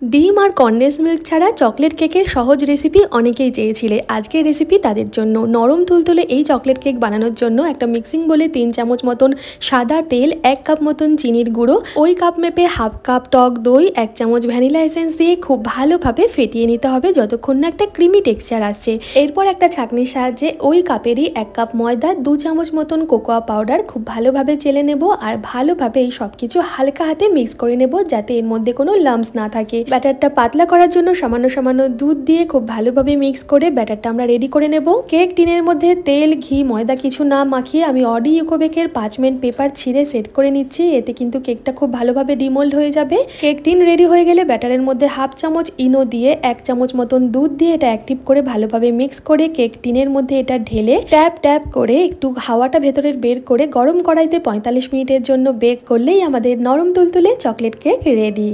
ডিম আর condense milk ছাড়া chocolate কেকের সহজ রেসিপি অনেকেই চেয়েছিলে। আজকের রেসিপি তাদের জন্য। নরম তুলতুলে এই চকলেট কেক বানানোর জন্য একটা মিক্সিং বলে 3 চামচ মতন সাদা তেল, 1 কাপ মতন চিনির গুঁড়ো, ওই কাপ মেপে হাফ কাপ টক দই, 1 চামচ ভ্যানিলা এসেন্স দিয়ে খুব ভালোভাবে ফেটিয়ে নিতে হবে যতক্ষণ না একটা ক্রিমি টেক্সচার আসছে। এরপর একটা ছাঁকনির সাহায্যে ওই কাপেরই 1 কাপ ময়দা, 2 চামচ মতন কোকোয়া পাউডার খুব ভালোভাবে চেলে নেব আর ভালোভাবে এই সবকিছু হালকা হাতে মিক্স করে নেব যাতে এর মধ্যে কোনো লাম্পস না থাকে। ব্যাটারটা পাতলা করার জন্য সামান্য সামান্য দুধ দিয়ে খুব ভালোভাবে মিক্স করে ব্যাটারটা আমরা রেডি করে নেব। কেক টিনের মধ্যে তেল, ঘি, ময়দা কিছু না মাখিয়ে আমি অডি ইউকো বেকের 5 মিনিট পেপার ছিঁড়ে সেট করে নিচ্ছি। এতে কিন্তু কেকটা খুব ভালোভাবে ডিমোল্ড হয়ে যাবে। কেক টিন রেডি হয়ে গেলে ব্যাটারের মধ্যে হাফ চামচ ইনো দিয়ে 1 চামচ মতন দুধ দিয়ে এটা অ্যাক্টিভ করে ভালোভাবে মিক্স করে কেক টিনের মধ্যে এটা ঢেলে ট্যাপ ট্যাপ করে একটু হাওয়াটা ভেতরের বের করে গরম কড়াইতে 45 মিনিটের জন্য বেক করলেই আমাদের নরম তুলতুলে চকলেট কেক রেডি।